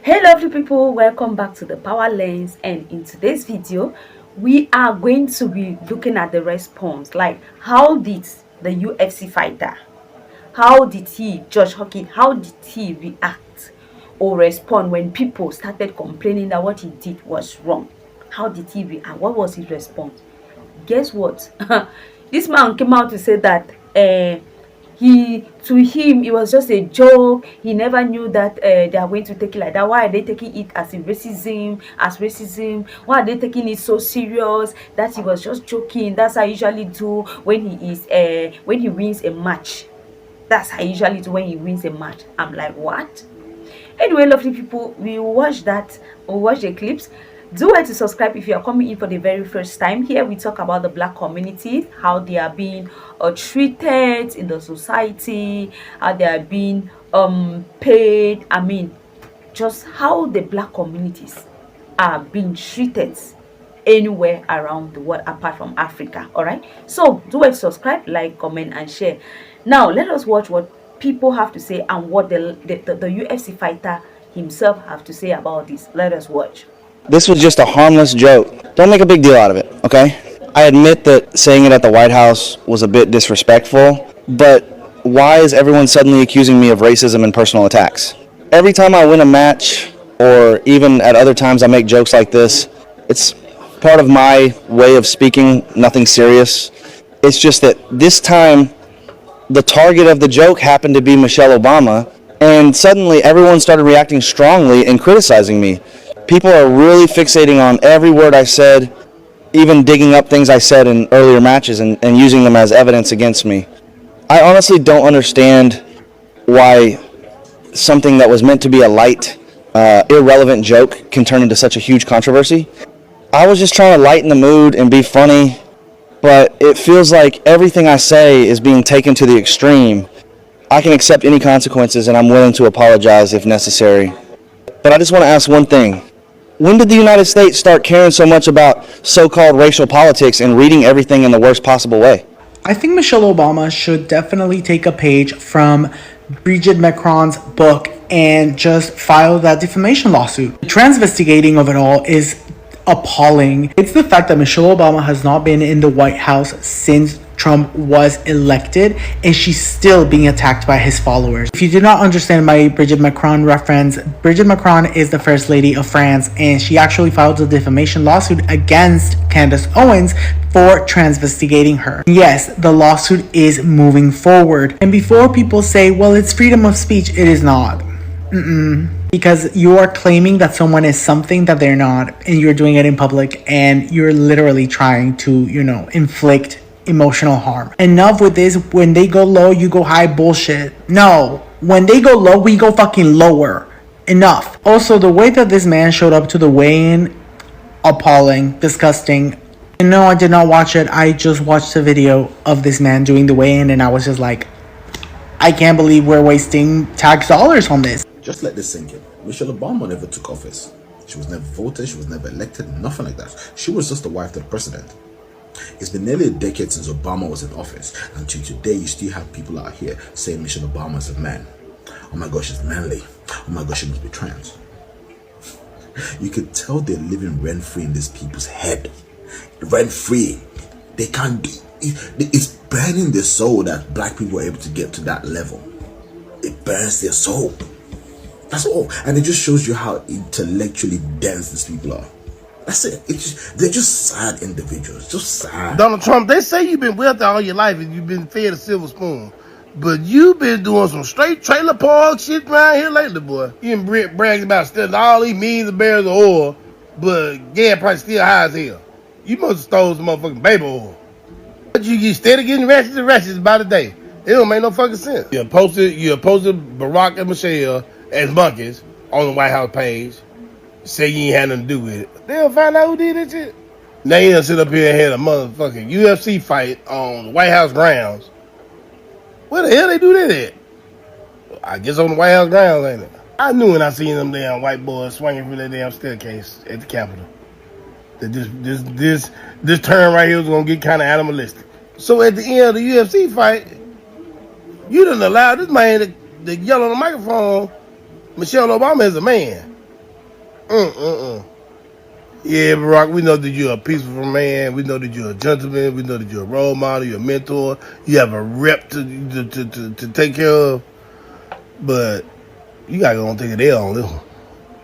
Hey lovely people, welcome back to the Power Lens, and in today's video we are going to be looking at the response, like how did the UFC fighter, how did he, Josh Hockey, how did he react or respond when people started complaining that what he did was wrong? How did he react? What was his response? Guess what? This man came out to say that to him it was just a joke. He never knew that they are going to take it like that. Why are they taking it as racism? Why are they taking it so serious? That he was just joking. That's how I usually do when he wins a match. That's how I usually do when he wins a match. I'm like, what? Anyway, lovely people, we watch the clips. Do well to subscribe if you are coming in for the very first time. Here we talk about the black community, how they are being treated in the society, how they are being paid. I mean, just how the black communities are being treated anywhere around the world apart from Africa. All right, so do well to subscribe, like, comment and share. Now let us watch what people have to say and what the UFC fighter himself have to say about this. Let us watch. This was just a harmless joke. Don't make a big deal out of it, okay? I admit that saying it at the White House was a bit disrespectful, but why is everyone suddenly accusing me of racism and personal attacks? Every time I win a match, or even at other times I make jokes like this, it's part of my way of speaking, nothing serious. It's just that this time, the target of the joke happened to be Michelle Obama, and suddenly everyone started reacting strongly and criticizing me. People are really fixating on every word I said, even digging up things I said in earlier matches and using them as evidence against me. I honestly don't understand why something that was meant to be a light, irrelevant joke can turn into such a huge controversy. I was just trying to lighten the mood and be funny, but it feels like everything I say is being taken to the extreme. I can accept any consequences, and I'm willing to apologize if necessary. But I just want to ask one thing. When did the United States start caring so much about so-called racial politics and reading everything in the worst possible way? I think Michelle Obama should definitely take a page from Bridget Macron's book and just file that defamation lawsuit. The transvestigating of it all is appalling. It's the fact that Michelle Obama has not been in the White House since Trump was elected, and she's still being attacked by his followers. If you do not understand my Bridget Macron reference, Bridget Macron is the First Lady of France, and she actually filed a defamation lawsuit against Candace Owens for transvestigating her. Yes, the lawsuit is moving forward. And before people say, well, it's freedom of speech, it is not. Because you are claiming that someone is something that they're not, and you're doing it in public, and you're literally trying to, inflict emotional harm. Enough with this. When they go low, you go high bullshit. No, when they go low, we go fucking lower. Enough. Also, the way that this man showed up to the weigh-in, appalling, disgusting. No, I did not watch it. I just watched the video of this man doing the weigh-in, and I was just like, I can't believe we're wasting tax dollars on this. Just let this sink in. Michelle Obama never took office. She was never voted, she was never elected, nothing like that. She was just the wife to the president. It's been nearly a decade since Obama was in office, and to today you still have people out here saying Michelle Obama is a man. Oh my gosh, she's manly. Oh my gosh, she must be trans. You could tell they're living rent-free in these people's head. Rent-free. They can't do it. It's burning their soul that black people are able to get to that level. It burns their soul. That's all. And it just shows you how intellectually dense these people are. That's it. They're just sad individuals. Just sad. Donald Trump, they say you've been wealthy all your life and you've been fed a silver spoon. But you've been doing some straight trailer park shit around here lately, boy. You been bragging about stealing all these millions of barrels of oil, but gas price still high as hell. You must have stole some motherfucking baby oil. But you get steady getting ratchets and ratchets by the day. It don't make no fucking sense. You posted Barack and Michelle as monkeys on the White House page. Say you ain't had nothing to do with it. They'll find out who did that shit. Now you done sit up here and had a motherfucking UFC fight on the White House grounds. Where the hell they do that at? I guess on the White House grounds, ain't it? I knew when I seen them damn white boys swinging from that damn staircase at the Capitol that this turn right here was gonna get kind of animalistic. So at the end of the UFC fight, you done allowed this man to yell on the microphone, Michelle Obama is a man. Yeah, Barack, we know that you're a peaceful man. We know that you're a gentleman. We know that you're a role model. You're a mentor. You have a rep to take care of. But you got to go and take a L on this one.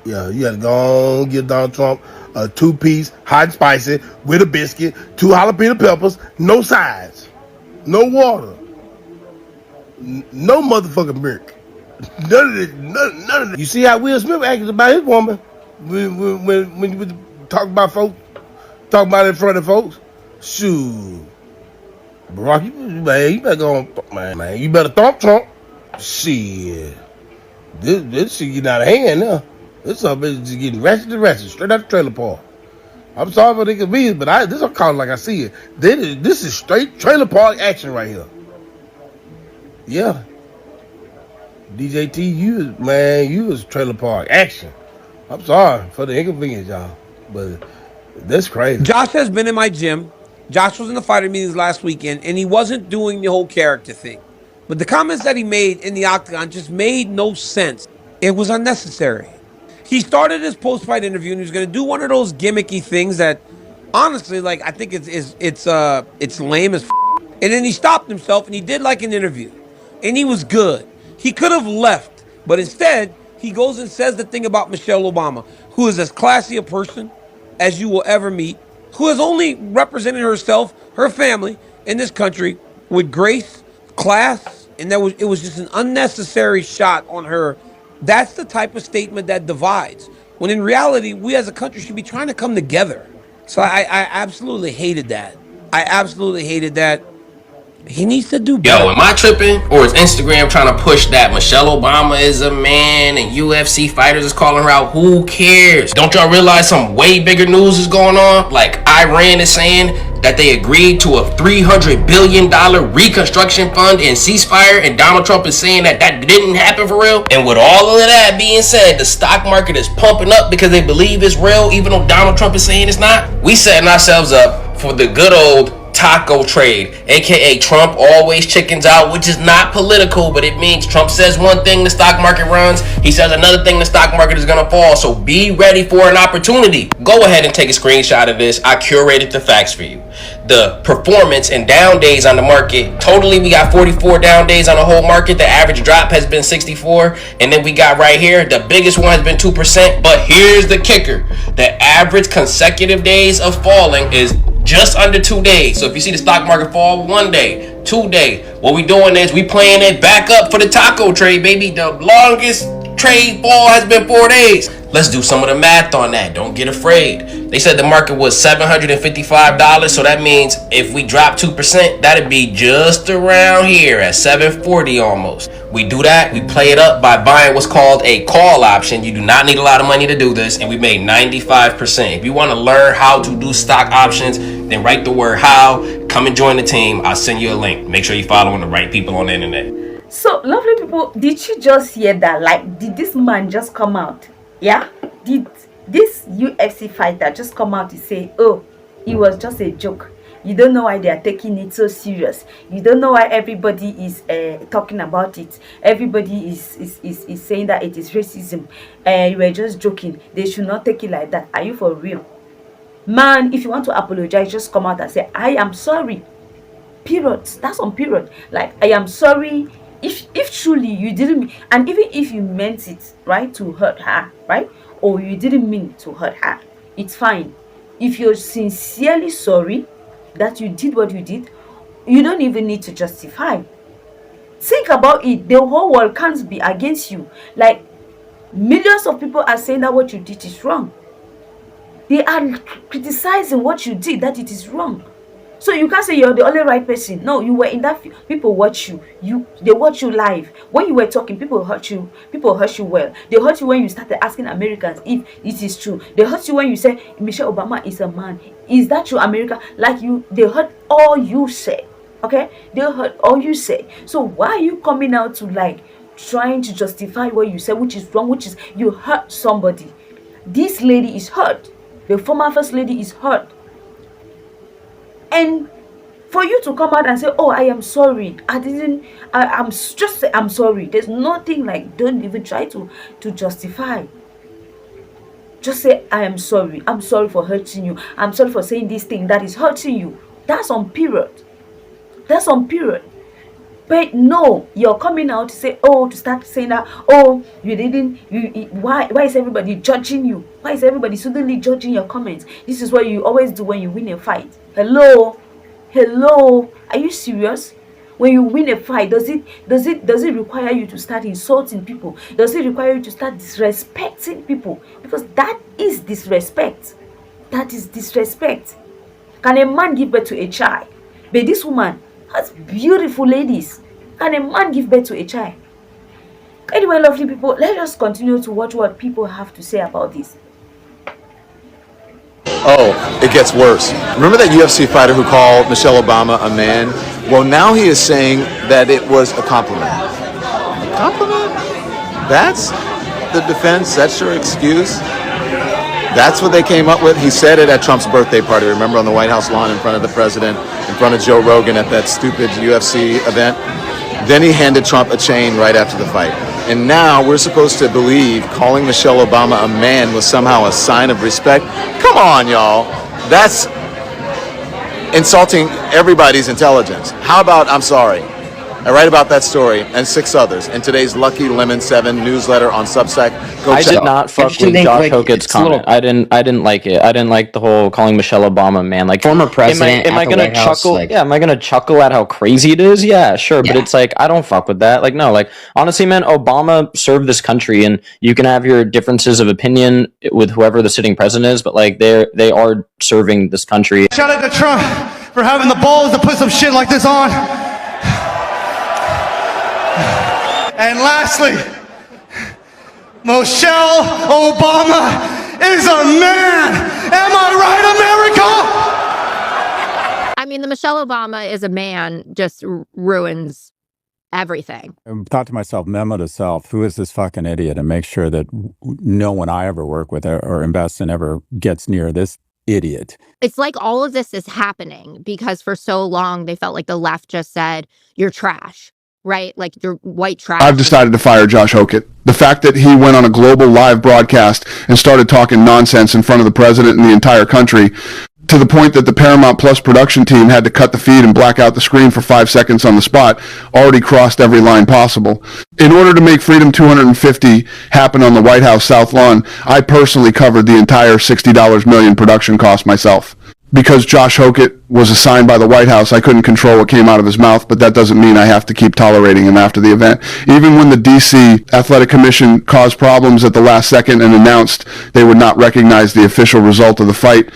Yeah, you got to go and give Donald Trump a two-piece, hot and spicy, with a biscuit, two jalapeno peppers, no sides, no water, no motherfucking milk. None of this, none of this. You see how Will Smith acted about his woman when you talk about folks, talk about it in front of folks. Shoot, Barack, you better go on, man, you better thump Trump. Shit, this shit getting out of hand now. This stuff is just getting ratchet and ratchet, straight out the trailer park. I'm sorry for the inconvenience, but this will call it like I see it. This is straight trailer park action right here. Yeah. DJT, you was trailer park action. I'm sorry for the inconvenience, y'all, but that's crazy. Josh has been in my gym. Josh was in the fighter meetings last weekend, and he wasn't doing the whole character thing. But the comments that he made in the octagon just made no sense. It was unnecessary. He started his post-fight interview, and he was going to do one of those gimmicky things that, honestly, like I think it's lame as. And then he stopped himself, and he did like an interview, and he was good. He could have left, but instead he goes and says the thing about Michelle Obama, who is as classy a person as you will ever meet, who has only represented herself, her family in this country with grace, class, and it was just an unnecessary shot on her. That's the type of statement that divides. When in reality, we as a country should be trying to come together. So I absolutely hated that. I absolutely hated that. He needs to do better. Yo, am I tripping? Or is Instagram trying to push that Michelle Obama is a man and UFC fighters is calling her out? Who cares? Don't y'all realize some way bigger news is going on? Like Iran is saying that they agreed to a $300 billion reconstruction fund and ceasefire, and Donald Trump is saying that didn't happen for real. And with all of that being said, the stock market is pumping up because they believe it's real, even though Donald Trump is saying it's not. We setting ourselves up for the good old taco trade, aka Trump always chickens out, which is not political, but it means Trump says one thing, the stock market runs, he says another thing, the stock market is gonna fall. So be ready for an opportunity. Go ahead and take a screenshot of this. I curated the facts for you. The performance and down days on the market, totally we got 44 down days on the whole market. The average drop has been 64, and then we got right here, the biggest one has been 2%. But here's the kicker: the average consecutive days of falling is just under 2 days. So if you see the stock market fall 1 day, 2 days, what we doing is we playing it back up for the taco trade, baby. The longest trade fall has been 4 days. Let's do some of the math on that. Don't get afraid. They said the market was $755, so that means if we drop 2%, that'd be just around here at $740 almost. We do that, we play it up by buying what's called a call option. You do not need a lot of money to do this, and we made 95%. If you want to learn how to do stock options, then write the word how, come and join the team. I'll send you a link. Make sure you're following the right people on the internet. So, lovely people, did you just hear that? Like, did this man just come out? Yeah? Did this UFC fighter just come out to say, oh, it was just a joke? You don't know why they are taking it so serious. You don't know why everybody is talking about it. Everybody is saying that it is racism. You were just joking. They should not take it like that. Are you for real? Man, if you want to apologize, just come out and say, I am sorry. Period. That's on period. Like, I am sorry. If truly you didn't, and even if you meant it, right, to hurt her, right, or you didn't mean to hurt her, it's fine. If you're sincerely sorry that you did what you did, you don't even need to justify. Think about it. The whole world can't be against you. Like, millions of people are saying that what you did is wrong. They are criticizing what you did, that it is wrong. So you can't say you're the only right person. No, you were in that. People watch you. They watch you live. When you were talking, people hurt you. People hurt you well. They hurt you when you started asking Americans if it is true. They hurt you when you say Michelle Obama is a man. Is that true, America? Like you, they hurt all you say. Okay, they hurt all you say. So why are you coming out to like trying to justify what you said, which is wrong, which is you hurt somebody? This lady is hurt. The former first lady is hurt. And for you to come out and say, oh, I am sorry, I'm just say I'm sorry. There's nothing like, don't even try to justify. Just say, I am sorry. I'm sorry for hurting you. I'm sorry for saying this thing that is hurting you. That's on period. That's on period. But no, you're coming out to say, oh, to start saying that, oh, you didn't, why is everybody judging you? Why is everybody suddenly judging your comments? This is what you always do when you win a fight. Hello, are you serious? When you win a fight, does it require you to start insulting people? Does it require you to start disrespecting people? Because that is disrespect. That is disrespect. Can a man give birth to a child? But this woman has beautiful ladies. Can a man give birth to a child? Anyway, lovely people, let us continue to watch what people have to say about this. Oh, it gets worse. Remember that UFC fighter who called Michelle Obama a man? Well, now he is saying that it was a compliment. A compliment? That's the defense? That's your excuse? That's what they came up with? He said it at Trump's birthday party, remember, on the White House lawn in front of the president, in front of Joe Rogan at that stupid UFC event? Then he handed Trump a chain right after the fight. And now we're supposed to believe calling Michelle Obama a man was somehow a sign of respect? Come on, y'all. That's insulting everybody's intelligence. How about I'm sorry? I write about that story and 6 others in today's Lucky Lemon 7 newsletter on Substack. Go I check it did out. not fuck with Josh Hokett's comment. I didn't like it. I didn't like the whole calling Michelle Obama man. Like, former president. Am I gonna White House, chuckle? like, Yeah, am I gonna chuckle at how crazy it is? Yeah, sure. But Yeah. it's like I don't fuck with that. Like, no, like honestly, man, Obama served this country, and you can have your differences of opinion with whoever the sitting president is, but like they are serving this country. Shout out to Trump for having the balls to put some shit like this on. And lastly, Michelle Obama is a man. Am I right, America? I mean, the Michelle Obama is a man just ruins everything. I thought to myself, memo to self, who is this fucking idiot? And make sure that no one I ever work with or invest in ever gets near this idiot. It's like all of this is happening because for so long they felt like the left just said, you're trash. Right? Like you're white trash. I've decided to fire Josh Hokett. The fact that he went on a global live broadcast and started talking nonsense in front of the president and the entire country, to the point that the Paramount Plus production team had to cut the feed and black out the screen for 5 seconds on the spot, already crossed every line possible. In order to make Freedom 250 happen on the White House South Lawn, I personally covered the entire $60 million production cost myself. Because Josh Hokett was assigned by the White House, I couldn't control what came out of his mouth, but that doesn't mean I have to keep tolerating him after the event. Even when the D.C. Athletic Commission caused problems at the last second and announced they would not recognize the official result of the fight,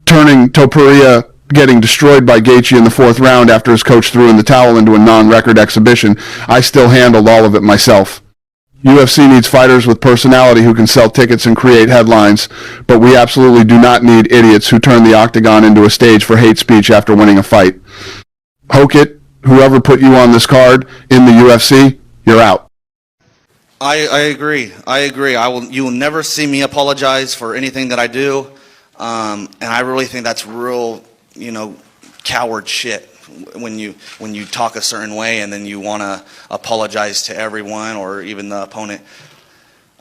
turning Topuria getting destroyed by Gaethje in the 4th round after his coach threw in the towel into a non-record exhibition, I still handled all of it myself. UFC needs fighters with personality who can sell tickets and create headlines, but we absolutely do not need idiots who turn the octagon into a stage for hate speech after winning a fight. Hokett, whoever put you on this card in the UFC, you're out. I agree. You will never see me apologize for anything that I do. And I really think that's real, coward shit. When you talk a certain way and then you want to apologize to everyone or even the opponent.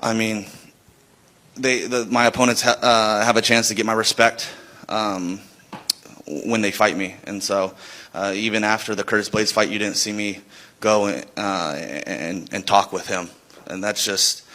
I mean, my opponents have a chance to get my respect when they fight me, and so even after the Curtis Blades fight, you didn't see me go and talk with him, and that's just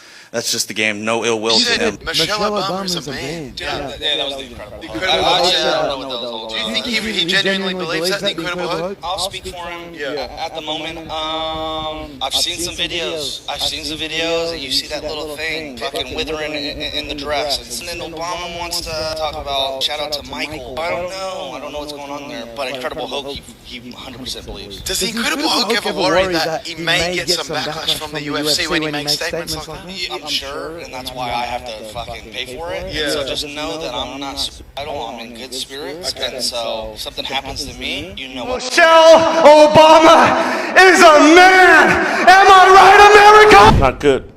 the game. No ill will to him. Michelle Obama's a man. Yeah, that was the Incredible Hulk. I don't know what that was all about. Do you think he genuinely believes that, the Incredible Hulk? I'll speak for him. At the moment, I've seen some videos. And you see that little thing fucking withering in the dress. And then Obama wants to talk about, shout out to Michael. I don't know what's going on there. But Incredible Hulk, he 100% believes. Does the Incredible Hulk ever worry that he may get some backlash from the UFC when he makes statements like that? I'm sure, and that's why I have to fucking pay for it. Yeah. So just know that I'm not suicidal, I'm in good spirits, and so if something happens to me, you know what. Michelle Obama is a man! Am I right, America? Not good.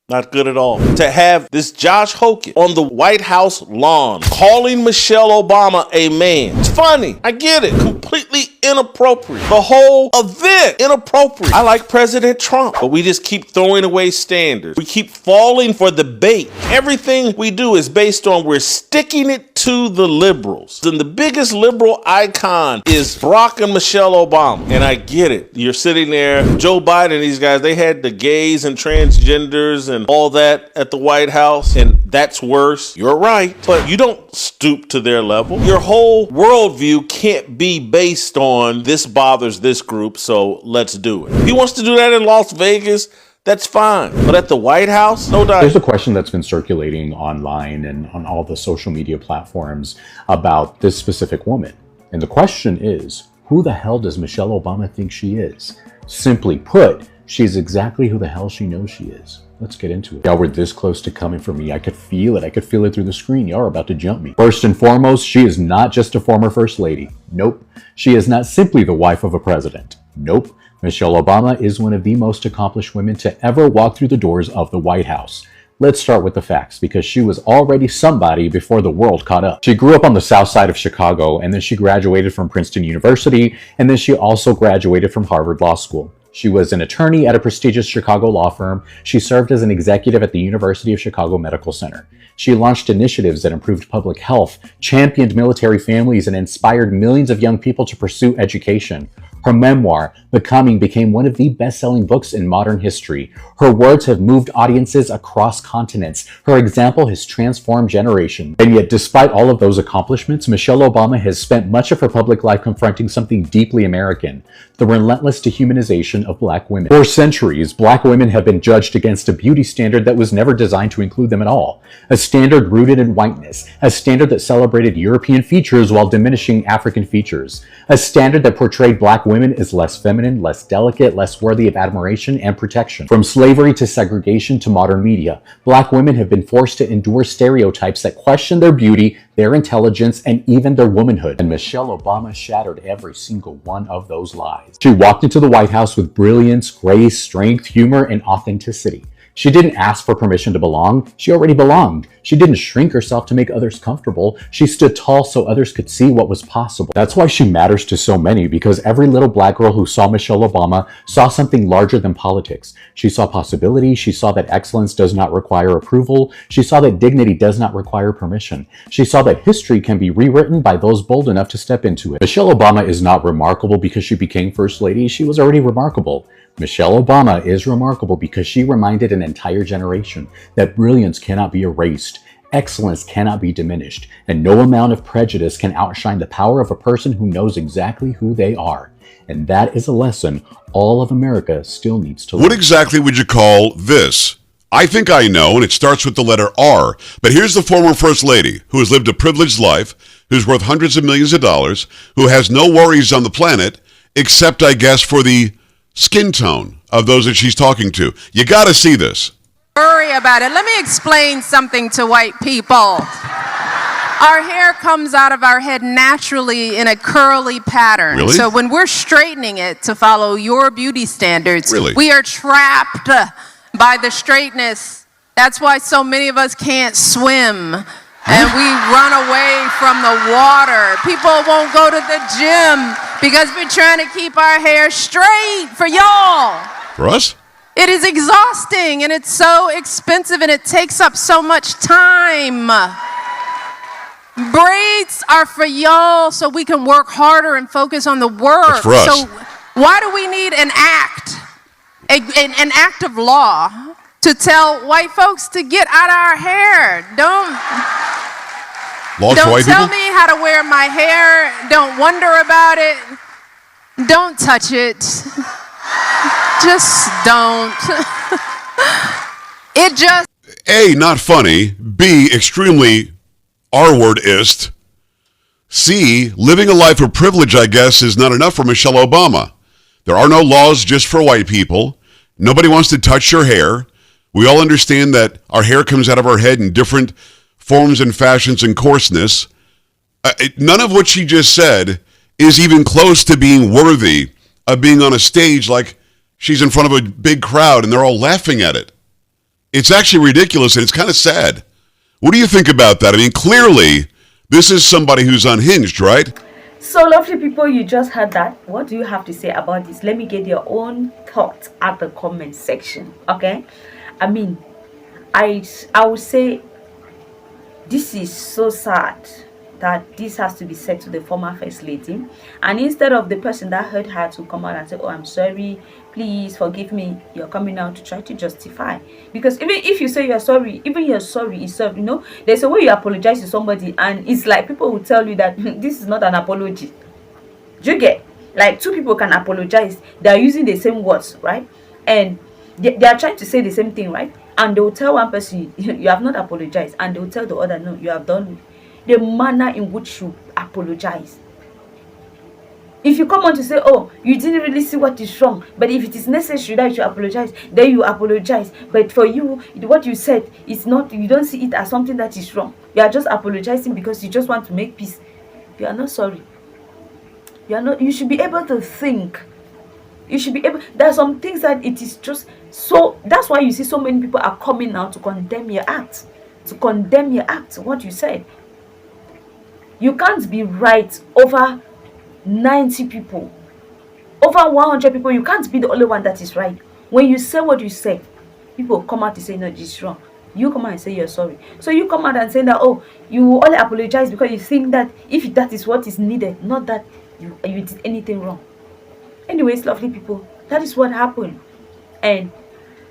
Not good at all. To have this Josh Hogan on the White House lawn calling Michelle Obama a man. It's funny. I get it. Completely inappropriate. The whole event, inappropriate. I like President Trump, but we just keep throwing away standards. We keep falling for the bait. Everything we do is based on we're sticking it to the liberals. And the biggest liberal icon is Barack and Michelle Obama. And I get it. You're sitting there, Joe Biden, these guys, they had the gays and transgenders and all that at the White House, and that's worse. You're right, but you don't stoop to their level. Your whole worldview can't be based on this bothers this group, so let's do it. If he wants to do that in Las Vegas, that's fine. But at the White House, no doubt. There's a question that's been circulating online and on all the social media platforms about this specific woman. And the question is, who the hell does Michelle Obama think she is? Simply put, she's exactly who the hell she knows she is. Let's get into it. Y'all were this close to coming for me. I could feel it. I could feel it through the screen. Y'all are about to jump me. First and foremost, she is not just a former first lady. Nope. She is not simply the wife of a president. Nope. Michelle Obama is one of the most accomplished women to ever walk through the doors of the White House. Let's start with the facts, because she was already somebody before the world caught up. She grew up on the south side of Chicago, and then she graduated from Princeton University, and then she also graduated from Harvard Law School. She was an attorney at a prestigious Chicago law firm. She served as an executive at the University of Chicago Medical Center. She launched initiatives that improved public health, championed military families, and inspired millions of young people to pursue education. Her memoir, Becoming, became one of the best-selling books in modern history. Her words have moved audiences across continents. Her example has transformed generations. And yet, despite all of those accomplishments, Michelle Obama has spent much of her public life confronting something deeply American: the relentless dehumanization of Black women. For centuries, Black women have been judged against a beauty standard that was never designed to include them at all. A standard rooted in whiteness. A standard that celebrated European features while diminishing African features. A standard that portrayed Black women as less feminine, less delicate, less worthy of admiration and protection. From slavery to segregation to modern media, Black women have been forced to endure stereotypes that question their beauty, their intelligence, and even their womanhood. And Michelle Obama shattered every single one of those lies. She walked into the White House with brilliance, grace, strength, humor, and authenticity. She didn't ask for permission to belong. She already belonged. She didn't shrink herself to make others comfortable. She stood tall so others could see what was possible. That's why she matters to so many, because every little Black girl who saw Michelle Obama saw something larger than politics. She saw possibility. She saw that excellence does not require approval. She saw that dignity does not require permission. She saw that history can be rewritten by those bold enough to step into it. Michelle Obama is not remarkable because she became First Lady. She was already remarkable. Michelle Obama is remarkable because she reminded an entire generation that brilliance cannot be erased, excellence cannot be diminished, and no amount of prejudice can outshine the power of a person who knows exactly who they are. And that is a lesson all of America still needs to learn. What exactly would you call this? I think I know, and it starts with the letter R. But here's the former First Lady, who has lived a privileged life, who's worth hundreds of millions of dollars, who has no worries on the planet, except, I guess, for the skin tone of those that she's talking to. You got to see this. Worry about it. Let me explain something to white people. Our hair comes out of our head naturally in a curly pattern. Really? So when we're straightening it to follow your beauty standards, we are trapped by the straightness. That's why so many of us can't swim. And we run away from the water. People won't go to the gym because we're trying to keep our hair straight for y'all. For us? It is exhausting, and it's so expensive, and it takes up so much time. Braids are for y'all so we can work harder and focus on the work. That's for us. So why do we need an act, an act of law to tell white folks to get out of our hair? Don't tell me how to wear my hair. Don't wonder about it. Don't touch it. Just don't. It just... A, not funny. B, extremely R-wordist. C, living a life of privilege, I guess, is not enough for Michelle Obama. There are no laws just for white people. Nobody wants to touch your hair. We all understand that our hair comes out of our head in different forms and fashions and coarseness. None of what she just said is even close to being worthy of being on a stage like she's in front of a big crowd and they're all laughing at it. It's actually ridiculous and it's kind of sad. What do you think about that? I mean, clearly, this is somebody who's unhinged, right? So, lovely people, you just heard that. What do you have to say about this? Let me get your own thoughts at the comment section. Okay, I mean, I would say this is so sad that this has to be said to the former first lady, and instead of the person that hurt her to come out and say, oh, I'm sorry, please forgive me, you're coming out to try to justify. Because even if you say you're sorry, even your sorry is served. There's a way you apologize to somebody, and it's like people will tell you that this is not an apology. Do you get? Like, two people can apologize, they're using the same words, right? And they are trying to say the same thing, right? And they will tell one person you have not apologized, and they will tell the other, no, you have done. The manner in which you apologize. If you come on to say, oh, you didn't really see what is wrong, but if it is necessary that you apologize, then you apologize. But for you, what you said is not, you don't see it as something that is wrong. You are just apologizing because you just want to make peace. You are not sorry. You are not. You should be able to think. You should be able. There are some things that it is just so. That's why you see so many people are coming now to condemn your act, what you said. You can't be right over 90 people, over 100 people. You can't be the only one that is right. When you say what you say, people come out to say, no, this is wrong. You come out and say you're sorry. So you come out and say that, oh, you only apologize because you think that if that is what is needed, not that you did anything wrong. Anyways, lovely people, that is what happened. And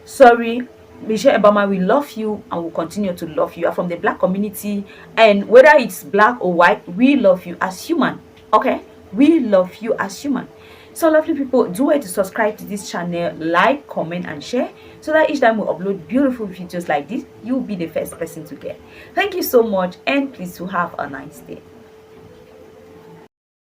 sorry, Michelle Obama, we love you and will continue to love you. You are from the black community, and whether it's black or white, we love you as human. Okay, we love you as human. So, lovely people, do wait to subscribe to this channel, like, comment and share, so that each time we upload beautiful videos like this, you'll be the first person to get. Thank you so much, and please do have a nice day.